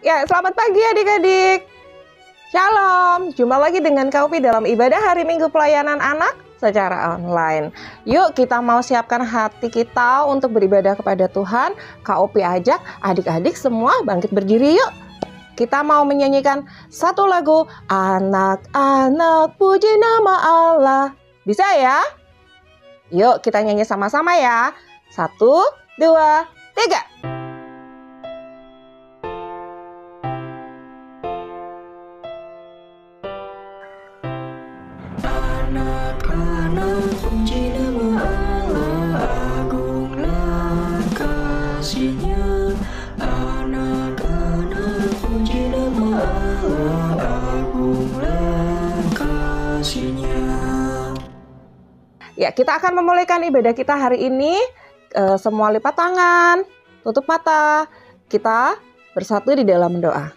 Ya, selamat pagi adik-adik. Shalom, jumpa lagi dengan Kak Upi dalam ibadah hari Minggu pelayanan anak secara online. Yuk kita mau siapkan hati kita untuk beribadah kepada Tuhan. Kak Upi ajak adik-adik semua bangkit berdiri yuk. Kita mau menyanyikan satu lagu, Anak-anak puji nama Allah. Bisa ya? Yuk kita nyanyi sama-sama ya. 1, 2, 3. Anak-anak puji nama Allah, agunglah kasih-Nya. Anak-anak puji nama Allah, agunglah kasih-Nya. Ya, kita akan memulaikan ibadah kita hari ini. Semua lipat tangan, tutup mata. Kita bersatu di dalam doa.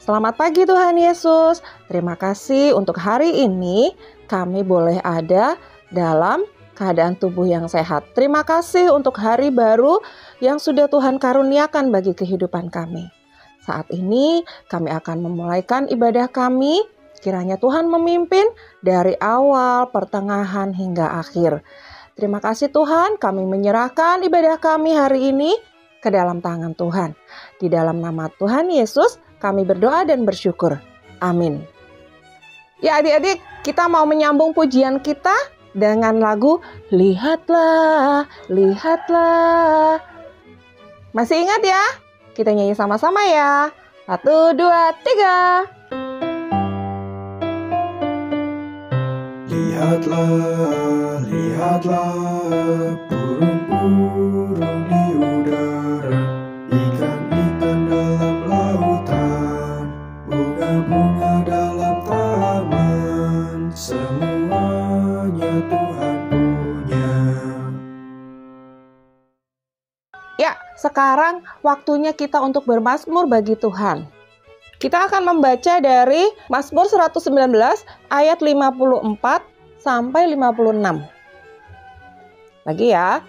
Selamat pagi Tuhan Yesus. Terima kasih untuk hari ini kami boleh ada dalam keadaan tubuh yang sehat. Terima kasih untuk hari baru yang sudah Tuhan karuniakan bagi kehidupan kami. Saat ini kami akan memulaikan ibadah kami. Kiranya Tuhan memimpin dari awal, pertengahan hingga akhir. Terima kasih Tuhan, kami menyerahkan ibadah kami hari ini ke dalam tangan Tuhan. Di dalam nama Tuhan Yesus kami berdoa dan bersyukur. Amin. Ya adik-adik, kita mau menyambung pujian kita dengan lagu Lihatlah, Lihatlah. Masih ingat ya? Kita nyanyi sama-sama ya. 1, 2, 3. Lihatlah, lihatlah, burung-burung di udara, ikan-ikan dalam lautan, bunga-bunga dalam taman, semuanya Tuhan punya. Ya, sekarang waktunya kita untuk bermazmur bagi Tuhan. Kita akan membaca dari Mazmur 119 ayat 54 sampai 56. Lagi ya,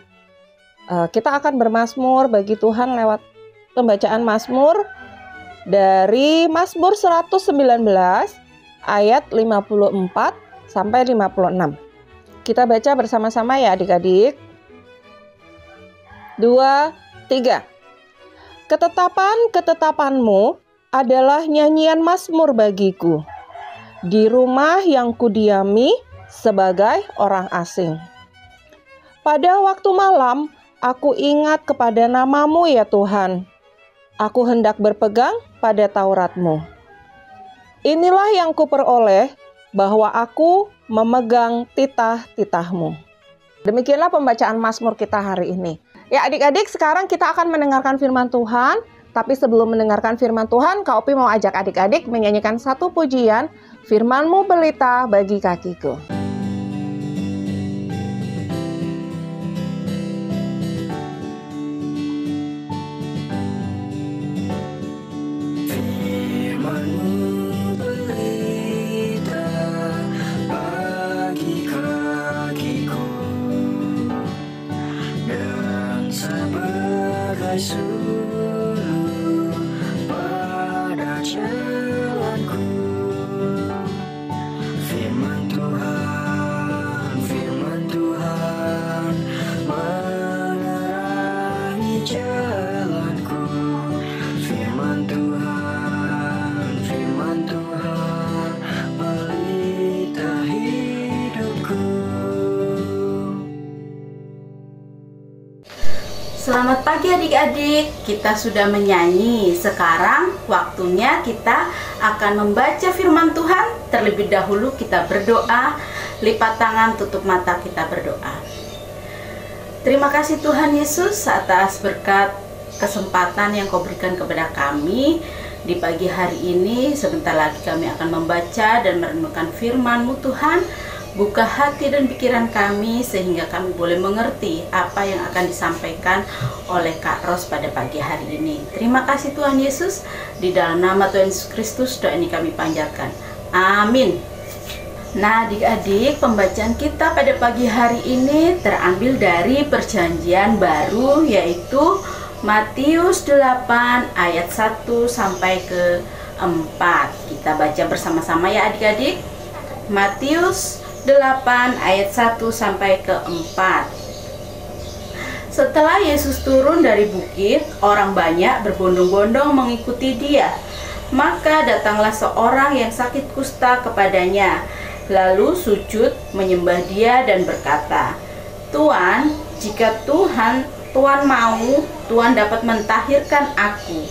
kita akan bermazmur bagi Tuhan lewat pembacaan Mazmur dari Mazmur 119 ayat 54 sampai 56. Kita baca bersama-sama ya adik-adik. 2, 3. Ketetapan-ketetapanmu adalah nyanyian mazmur bagiku di rumah yang kudiami sebagai orang asing. Pada waktu malam, aku ingat kepada nama-Mu ya Tuhan. Aku hendak berpegang pada Taurat-Mu. Inilah yang kuperoleh, bahwa aku memegang titah-titah-Mu. Demikianlah pembacaan mazmur kita hari ini. Ya adik-adik, sekarang kita akan mendengarkan firman Tuhan. Tapi sebelum mendengarkan firman Tuhan, Kak Opi mau ajak adik-adik menyanyikan satu pujian, Firman-Mu pelita bagi kakiku. Firman-Mu pelita bagi kakiku, dan sebagai pada jalanku. Firman Tuhan menerangi jalanku. Firman Tuhan pelita hidupku. Selamat pagi adik-adik, kita sudah menyanyi. Sekarang waktunya kita akan membaca firman Tuhan. Terlebih dahulu kita berdoa, lipat tangan, tutup mata, kita berdoa. Terima kasih Tuhan Yesus atas berkat kesempatan yang Kau berikan kepada kami. Di pagi hari ini sebentar lagi kami akan membaca dan merenungkan firman-Mu Tuhan. Buka hati dan pikiran kami sehingga kami boleh mengerti apa yang akan disampaikan oleh Kak Ros pada pagi hari ini. Terima kasih Tuhan Yesus. Di dalam nama Tuhan Yesus Kristus doa ini kami panjatkan. Amin. Nah adik-adik, pembacaan kita pada pagi hari ini terambil dari Perjanjian Baru, yaitu Matius 8 ayat 1 sampai ke 4. Kita baca bersama-sama ya adik-adik. Matius 8 ayat 1 sampai ke 4. Setelah Yesus turun dari bukit, orang banyak berbondong-bondong mengikuti dia. Maka datanglah seorang yang sakit kusta kepadanya, lalu sujud menyembah dia dan berkata, "Tuan, jika Tuan mau, Tuhan dapat mentahirkan aku."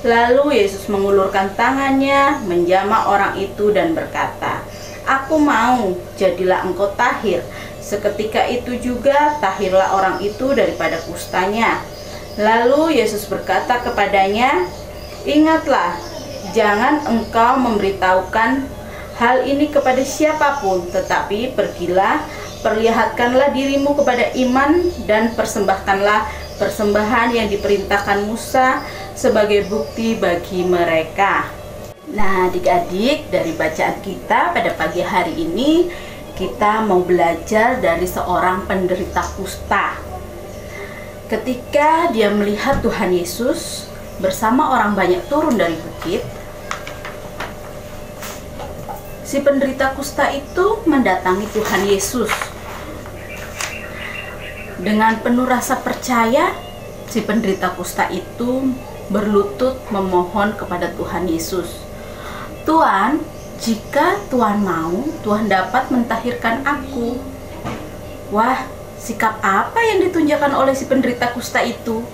Lalu Yesus mengulurkan tangannya, menjamah orang itu dan berkata, "Aku mau, jadilah engkau tahir." Seketika itu juga tahirlah orang itu daripada kustanya. Lalu Yesus berkata kepadanya, "Ingatlah, jangan engkau memberitahukan hal ini kepada siapapun, tetapi pergilah, perlihatkanlah dirimu kepada iman dan persembahkanlah persembahan yang diperintahkan Musa sebagai bukti bagi mereka." Nah, adik-adik, dari bacaan kita pada pagi hari ini, kita mau belajar dari seorang penderita kusta. Ketika dia melihat Tuhan Yesus bersama orang banyak turun dari bukit, si penderita kusta itu mendatangi Tuhan Yesus. Dengan penuh rasa percaya, si penderita kusta itu berlutut memohon kepada Tuhan Yesus, "Tuhan, jika Tuhan mau, Tuhan dapat mentahirkan aku." Wah, sikap apa yang ditunjukkan oleh si penderita kusta itu?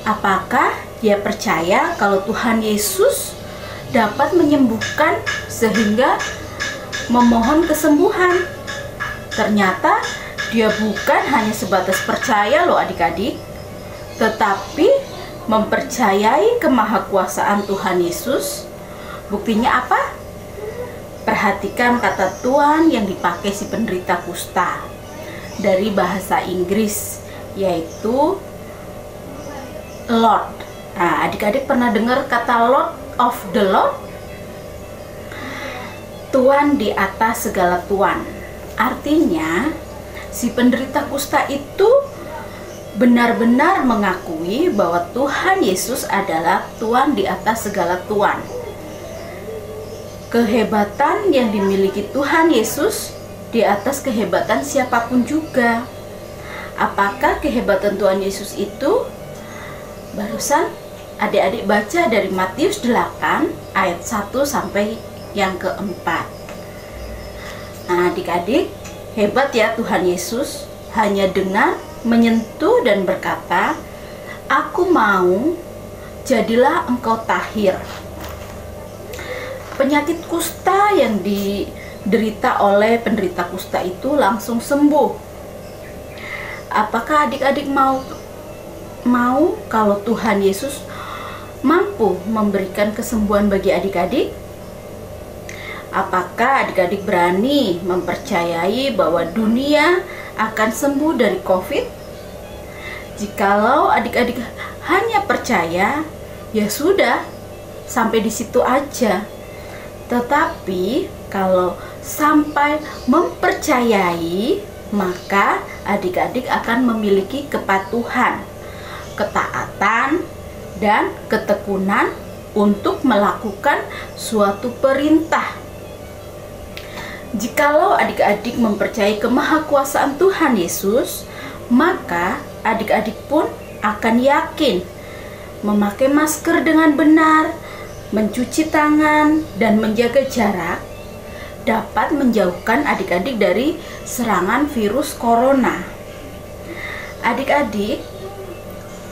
Apakah dia percaya kalau Tuhan Yesus dapat menyembuhkan sehingga memohon kesembuhan? Ternyata dia bukan hanya sebatas percaya loh adik-adik, tetapi mempercayai kemahakuasaan Tuhan Yesus. Buktinya apa? Perhatikan kata Tuhan yang dipakai si penderita kusta dari bahasa Inggris, yaitu Lord. Nah, adik-adik pernah dengar kata Lord of the Lord? Tuhan di atas segala tuan. Artinya, si penderita kusta itu benar-benar mengakui bahwa Tuhan Yesus adalah Tuhan di atas segala tuan. Kehebatan yang dimiliki Tuhan Yesus di atas kehebatan siapapun juga. Apakah kehebatan Tuhan Yesus itu? Barusan adik-adik baca dari Matius 8 ayat 1 sampai yang keempat. Nah, adik-adik, hebat ya Tuhan Yesus, hanya dengan menyentuh dan berkata, "Aku mau, jadilah engkau tahir." Penyakit kusta yang diderita oleh penderita kusta itu langsung sembuh. Apakah adik-adik mau kalau Tuhan Yesus mampu memberikan kesembuhan bagi adik-adik? Apakah adik-adik berani mempercayai bahwa dunia akan sembuh dari COVID? Jikalau adik-adik hanya percaya, ya sudah, sampai di situ aja. Tetapi kalau sampai mempercayai, maka adik-adik akan memiliki kepatuhan, ketaatan, dan ketekunan untuk melakukan suatu perintah. Jikalau adik-adik mempercayai kemahakuasaan Tuhan Yesus, maka adik-adik pun akan yakin memakai masker dengan benar, mencuci tangan, dan menjaga jarak dapat menjauhkan adik-adik dari serangan virus corona. Adik-adik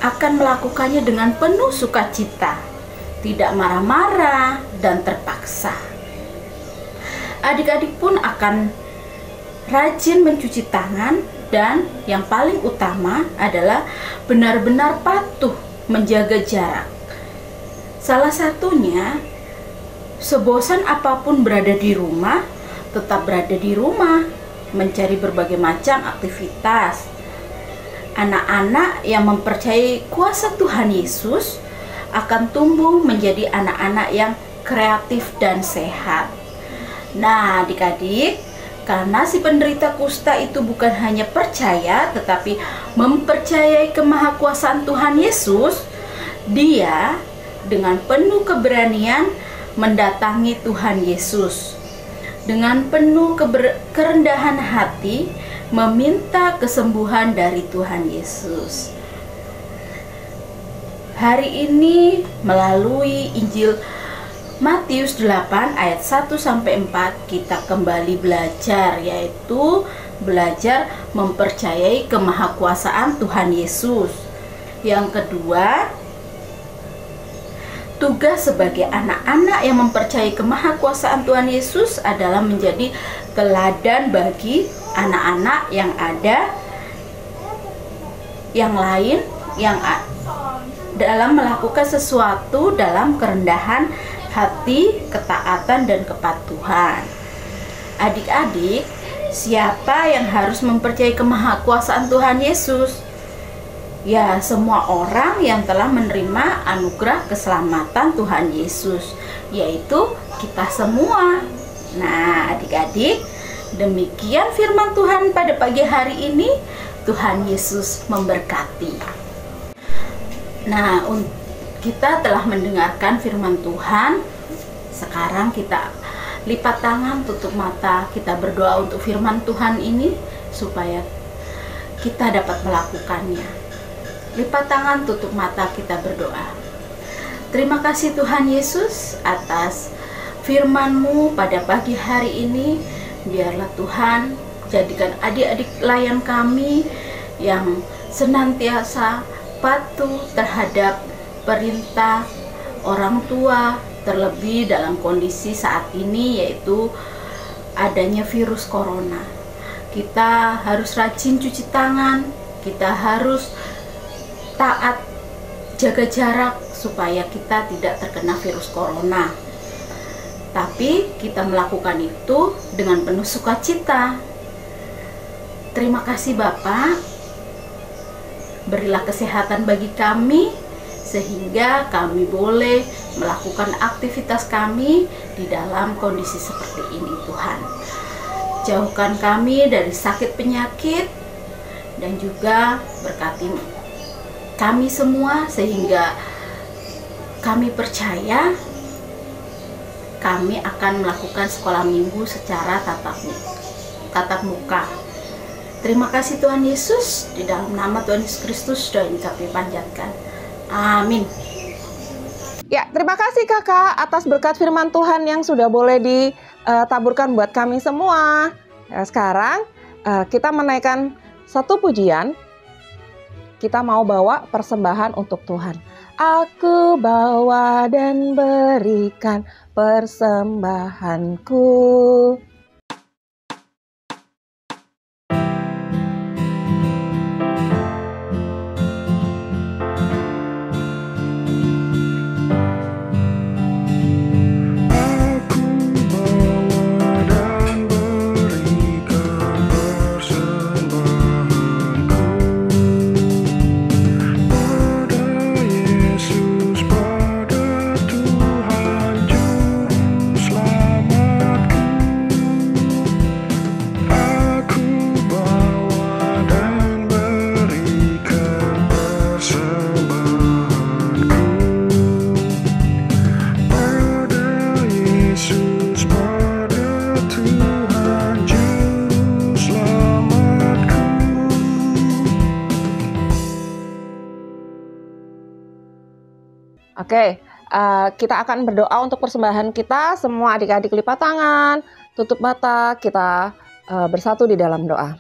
akan melakukannya dengan penuh sukacita, tidak marah-marah dan terpaksa. Adik-adik pun akan rajin mencuci tangan, dan yang paling utama adalah benar-benar patuh menjaga jarak. Salah satunya, sebosan apapun berada di rumah, tetap berada di rumah, mencari berbagai macam aktivitas. Anak-anak yang mempercayai kuasa Tuhan Yesus akan tumbuh menjadi anak-anak yang kreatif dan sehat. Nah, adik-adik, Karena si penderita kusta itu bukan hanya percaya, tetapi mempercayai kemahakuasaan Tuhan Yesus, dia dengan penuh keberanian mendatangi Tuhan Yesus. Dengan penuh kerendahan hati, meminta kesembuhan dari Tuhan Yesus. Hari ini melalui Injil Matius 8 ayat 1-4 kita kembali belajar, yaitu belajar mempercayai kemahakuasaan Tuhan Yesus. Yang kedua, tugas sebagai anak-anak yang mempercayai kemahakuasaan Tuhan Yesus adalah menjadi teladan bagi anak-anak yang ada yang lain yang dalam melakukan sesuatu dalam kerendahan hati, ketaatan, dan kepatuhan. Adik-adik, siapa yang harus mempercayai kemahakuasaan Tuhan Yesus? Ya, semua orang yang telah menerima anugerah keselamatan Tuhan Yesus, yaitu kita semua. Nah, adik-adik, demikian firman Tuhan pada pagi hari ini. Tuhan Yesus memberkati. Nah, kita telah mendengarkan firman Tuhan. Sekarang kita lipat tangan, tutup mata, kita berdoa untuk firman Tuhan ini supaya kita dapat melakukannya. Lipat tangan, tutup mata, kita berdoa. Terima kasih Tuhan Yesus atas firman-Mu pada pagi hari ini. Biarlah Tuhan jadikan adik-adik layan kami yang senantiasa patuh terhadap perintah orang tua, terlebih dalam kondisi saat ini yaitu adanya virus corona. Kita harus rajin cuci tangan, kita harus taat jaga jarak supaya kita tidak terkena virus corona. Tapi kita melakukan itu dengan penuh sukacita. Terima kasih Bapak. Berilah kesehatan bagi kami sehingga kami boleh melakukan aktivitas kami di dalam kondisi seperti ini Tuhan. Jauhkan kami dari sakit penyakit dan juga berkati kami semua sehingga kami percaya kami akan melakukan sekolah minggu secara tatap muka. Terima kasih Tuhan Yesus, di dalam nama Tuhan Yesus Kristus doa ini kami panjatkan. Amin. Ya, terima kasih Kakak atas berkat firman Tuhan yang sudah boleh ditaburkan buat kami semua. Ya, sekarang kita menaikkan satu pujian. Kita mau bawa persembahan untuk Tuhan. Aku bawa dan berikan persembahanku. Oke, kita akan berdoa untuk persembahan kita. Semua adik-adik lipat tangan, tutup mata, kita bersatu di dalam doa.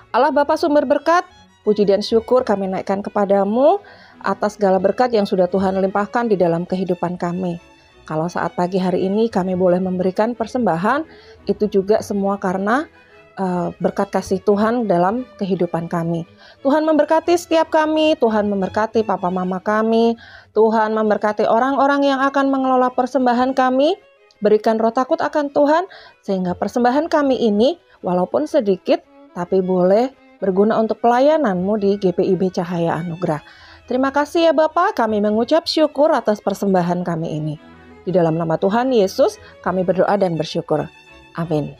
Allah Bapa sumber berkat, puji dan syukur kami naikkan kepadamu atas segala berkat yang sudah Tuhan limpahkan di dalam kehidupan kami. Kalau saat pagi hari ini kami boleh memberikan persembahan, itu juga semua karena berkat kasih Tuhan dalam kehidupan kami. Tuhan memberkati setiap kami, Tuhan memberkati papa mama kami, Tuhan memberkati orang-orang yang akan mengelola persembahan kami. Berikan roh takut akan Tuhan, sehingga persembahan kami ini walaupun sedikit, tapi boleh berguna untuk pelayanan-Mu di GPIB Cahaya Anugerah. Terima kasih ya Bapa, kami mengucap syukur atas persembahan kami ini. Di dalam nama Tuhan Yesus, kami berdoa dan bersyukur. Amin.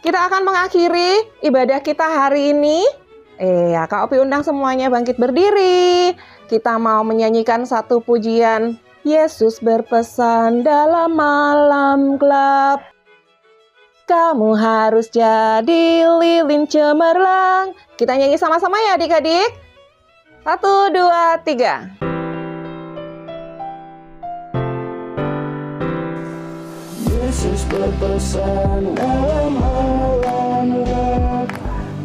kita akan mengakhiri ibadah kita hari ini. Kak Opi undang semuanya bangkit berdiri. Kita mau menyanyikan satu pujian. Yesus berpesan dalam malam gelap, kamu harus jadi lilin cemerlang. Kita nyanyi sama-sama ya adik-adik. 1, 2, 3. Yesus berpesan dalam malam gelap,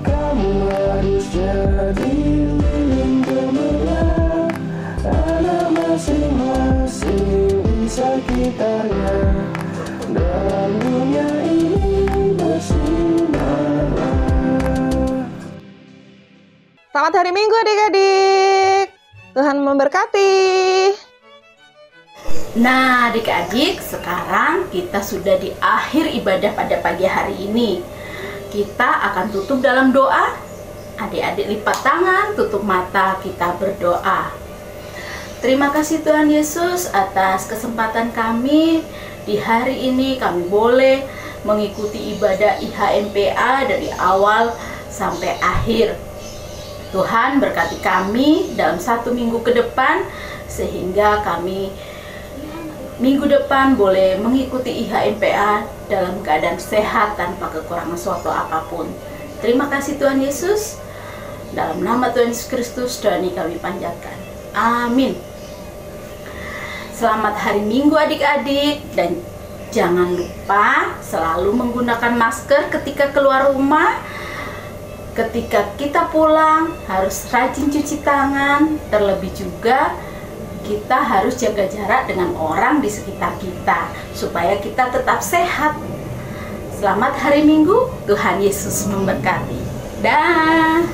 kamu harus jadi lilin cemerlang. Anak masing-masing di sekitarnya, dalam dunia ini bersinarlah. Selamat hari Minggu adik-adik. Tuhan memberkati. Nah, adik-adik, sekarang kita sudah di akhir ibadah pada pagi hari ini. Kita akan tutup dalam doa. Adik-adik lipat tangan, tutup mata, kita berdoa. Terima kasih Tuhan Yesus atas kesempatan kami di hari ini. Kami boleh mengikuti ibadah IHMPA dari awal sampai akhir. Tuhan berkati kami dalam 1 minggu ke depan, sehingga kami minggu depan boleh mengikuti IHMPA dalam keadaan sehat tanpa kekurangan suatu apapun. Terima kasih Tuhan Yesus. Dalam nama Tuhan Yesus Kristus doa ini kami panjatkan. Amin. Selamat hari Minggu adik-adik, dan jangan lupa selalu menggunakan masker ketika keluar rumah. Ketika kita pulang harus rajin cuci tangan. Terlebih juga kita harus jaga jarak dengan orang di sekitar kita supaya kita tetap sehat. Selamat hari Minggu, Tuhan Yesus memberkati. Dah.